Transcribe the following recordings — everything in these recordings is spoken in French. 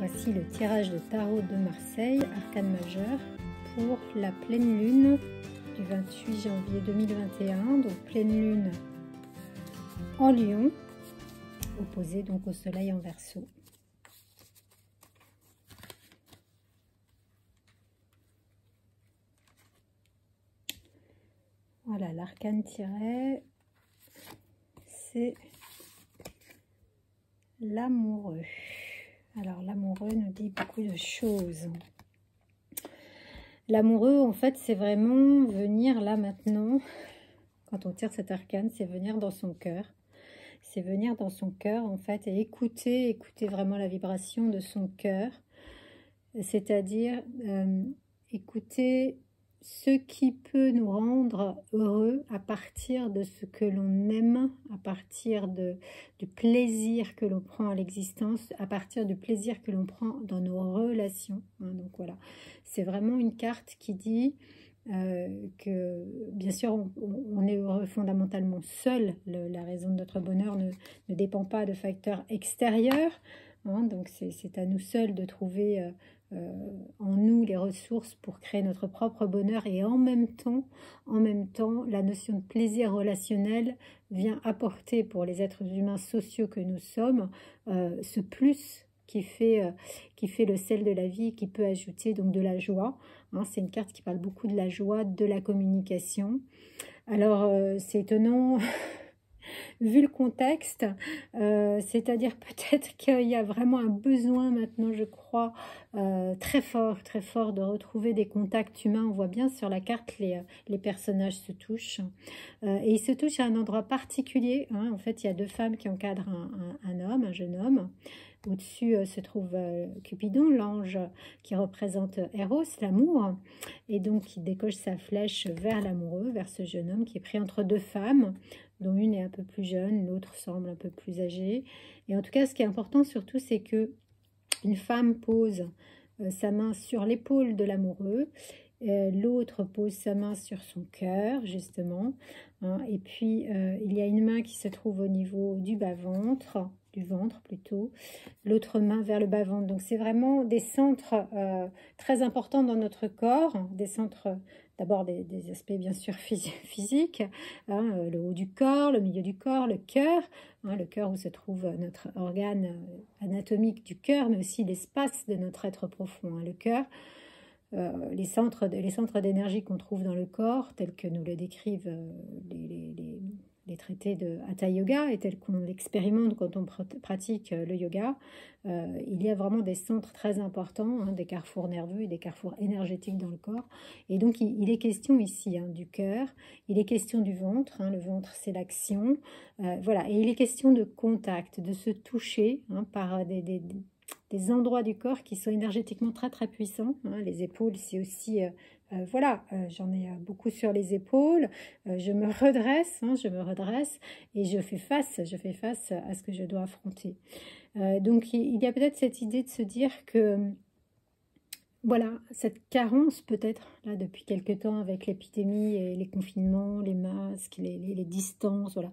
Voici le tirage de tarot de Marseille, arcane majeur, pour la pleine lune du 28 janvier 2021, donc pleine lune en Lion, opposée donc au soleil en Verseau. Voilà, l'arcane tiré, c'est l'amoureux. Alors l'amoureux nous dit beaucoup de choses. L'amoureux, en fait, c'est vraiment venir là maintenant, quand on tire cet arcane, c'est venir dans son cœur. C'est venir dans son cœur, en fait, et écouter vraiment la vibration de son cœur. C'est-à-dire écouter ce qui peut nous rendre heureux à partir de ce que l'on aime, à partir du plaisir que l'on prend à l'existence, à partir du plaisir que l'on prend dans nos relations. Donc voilà, c'est vraiment une carte qui dit que bien sûr on est heureux fondamentalement seul. La raison de notre bonheur ne dépend pas de facteurs extérieurs. Donc c'est à nous seuls de trouver en nous les ressources pour créer notre propre bonheur, et en même temps la notion de plaisir relationnel vient apporter pour les êtres humains sociaux que nous sommes ce plus qui fait le sel de la vie, qui peut ajouter donc de la joie. C'est une carte qui parle beaucoup de la joie, de la communication. Alors c'est étonnant vu le contexte, c'est-à-dire peut-être qu'il y a vraiment un besoin maintenant, je crois, très fort de retrouver des contacts humains. On voit bien sur la carte, les personnages se touchent. Et ils se touchent à un endroit particulier. En fait, il y a deux femmes qui encadrent un homme, un jeune homme. Au-dessus se trouve Cupidon, l'ange qui représente Eros, l'amour, et donc qui décoche sa flèche vers l'amoureux, vers ce jeune homme qui est pris entre deux femmes, dont une est un peu plus jeune, l'autre semble un peu plus âgée. Et en tout cas, ce qui est important surtout, c'est que une femme pose sa main sur l'épaule de l'amoureux, l'autre pose sa main sur son cœur, justement, et puis il y a une main qui se trouve au niveau du bas-ventre, du ventre plutôt, l'autre main vers le bas-ventre. Donc c'est vraiment des centres très importants dans notre corps, des centres, d'abord des aspects bien sûr physiques, le haut du corps, le milieu du corps, le cœur où se trouve notre organe anatomique du cœur, mais aussi l'espace de notre être profond, le cœur. Les centres d'énergie qu'on trouve dans le corps, tels que nous le décrivent les traités de Hatha Yoga et tels qu'on l'expérimente quand on pratique le yoga, il y a vraiment des centres très importants, des carrefours nerveux et des carrefours énergétiques dans le corps. Et donc il est question ici du cœur, il est question du ventre, le ventre c'est l'action, voilà, et il est question de contact, de se toucher par des endroits du corps qui sont énergétiquement très puissants. Les épaules, c'est aussi, voilà, j'en ai beaucoup sur les épaules. Je me redresse et je fais face à ce que je dois affronter. Donc il y a peut-être cette idée de se dire que, voilà, cette carence peut-être, là, depuis quelque temps, avec l'épidémie et les confinements, les masques, les distances, voilà,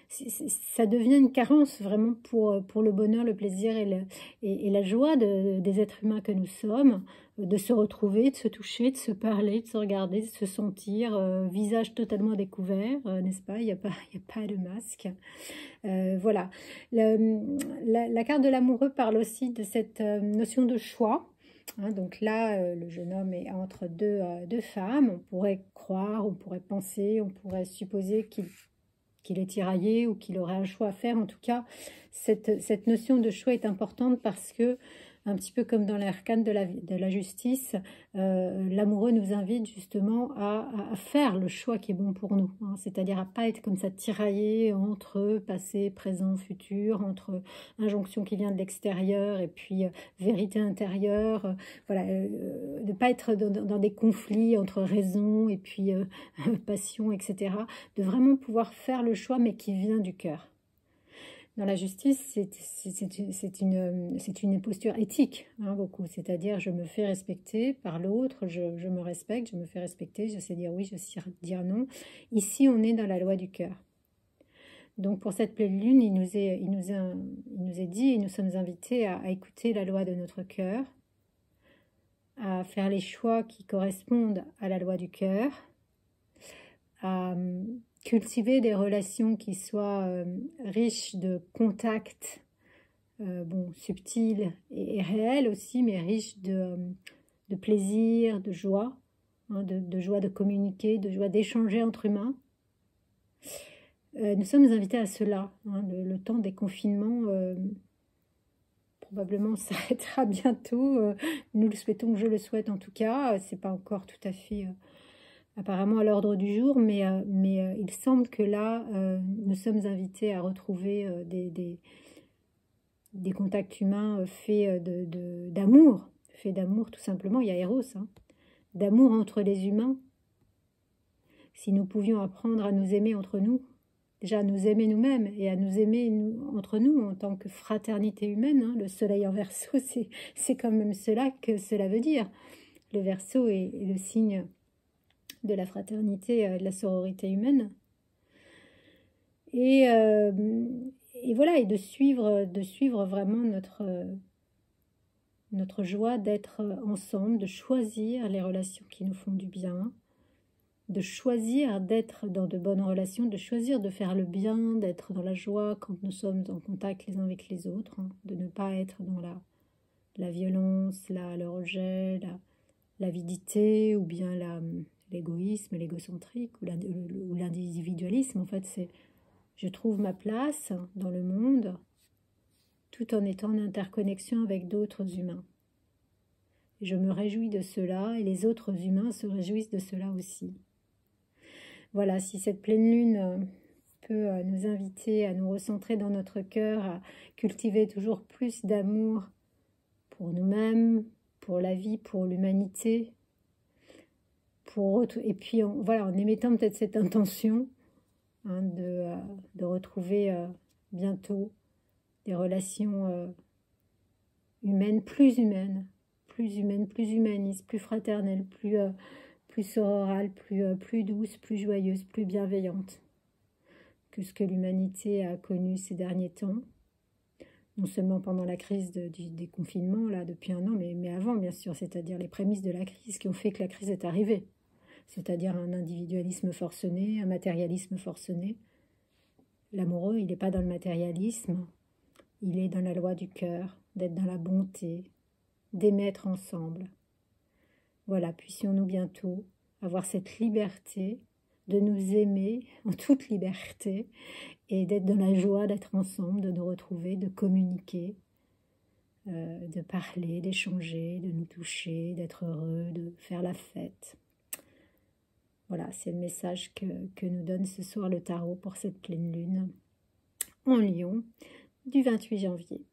ça devient une carence vraiment pour le bonheur, le plaisir et la joie des êtres humains que nous sommes, de se retrouver, de se toucher, de se parler, de se regarder, de se sentir, visage totalement découvert, n'est-ce pas? Il n'y a pas de masque. Voilà. La carte de l'amoureux parle aussi de cette notion de choix. Donc là, le jeune homme est entre deux femmes. On pourrait croire, on pourrait penser, on pourrait supposer qu'il est tiraillé ou qu'il aurait un choix à faire. En tout cas, cette notion de choix est importante parce que, un petit peu comme dans l'arcane de la justice, l'amoureux nous invite justement à faire le choix qui est bon pour nous, c'est-à-dire à pas être comme ça tiraillé entre passé, présent, futur, entre injonction qui vient de l'extérieur et puis vérité intérieure, voilà, de ne pas être dans des conflits entre raison et puis passion, etc., de vraiment pouvoir faire le choix mais qui vient du cœur. Dans la justice, c'est une posture éthique, beaucoup. C'est-à-dire, je me fais respecter par l'autre, je me respecte, je me fais respecter, je sais dire oui, je sais dire non. Ici, on est dans la loi du cœur. Donc, pour cette pleine lune, il nous nous est dit, et nous sommes invités à écouter la loi de notre cœur, à faire les choix qui correspondent à la loi du cœur, à cultiver des relations qui soient riches de contacts, subtils et réels aussi, mais riches de plaisir, de joie, hein, de joie de communiquer, de joie d'échanger entre humains. Nous sommes invités à cela, hein, le temps des confinements probablement s'arrêtera bientôt. Nous le souhaitons, je le souhaite en tout cas. C'est pas encore tout à fait apparemment à l'ordre du jour, mais il semble que là, nous sommes invités à retrouver des contacts humains faits d'amour, tout simplement. Il y a Eros, hein, d'amour entre les humains. Si nous pouvions apprendre à nous aimer entre nous, déjà à nous aimer nous-mêmes et à nous aimer entre nous en tant que fraternité humaine, hein. Le soleil en Verseau, c'est quand même cela que cela veut dire. Le Verseau est le signe de la fraternité, de la sororité humaine. Et voilà, et de suivre vraiment notre joie d'être ensemble, de choisir les relations qui nous font du bien, de choisir d'être dans de bonnes relations, de choisir de faire le bien, d'être dans la joie quand nous sommes en contact les uns avec les autres, hein, de ne pas être dans la violence, le rejet, l'avidité, ou bien l'égoïsme, l'égocentrique, ou l'individualisme. En fait, c'est je trouve ma place dans le monde tout en étant en interconnexion avec d'autres humains. Je me réjouis de cela et les autres humains se réjouissent de cela aussi. Voilà, si cette pleine lune peut nous inviter à nous recentrer dans notre cœur, à cultiver toujours plus d'amour pour nous-mêmes, pour la vie, pour l'humanité, et puis en émettant peut-être cette intention, hein, de retrouver bientôt des relations humaines, plus humanistes, plus fraternelles, plus sororales, plus douces, plus joyeuses, plus bienveillantes que ce que l'humanité a connu ces derniers temps. Non seulement pendant la crise des confinements, là, depuis 1 an, mais avant, bien sûr, c'est-à-dire les prémices de la crise qui ont fait que la crise est arrivée. C'est-à-dire un individualisme forcené, un matérialisme forcené. L'amoureux, il n'est pas dans le matérialisme, il est dans la loi du cœur, d'être dans la bonté, d'émettre ensemble. Voilà, puissions-nous bientôt avoir cette liberté de nous aimer en toute liberté et d'être dans la joie d'être ensemble, de nous retrouver, de communiquer, de parler, d'échanger, de nous toucher, d'être heureux, de faire la fête. Voilà, c'est le message que nous donne ce soir le tarot pour cette pleine lune en Lion du 28 janvier.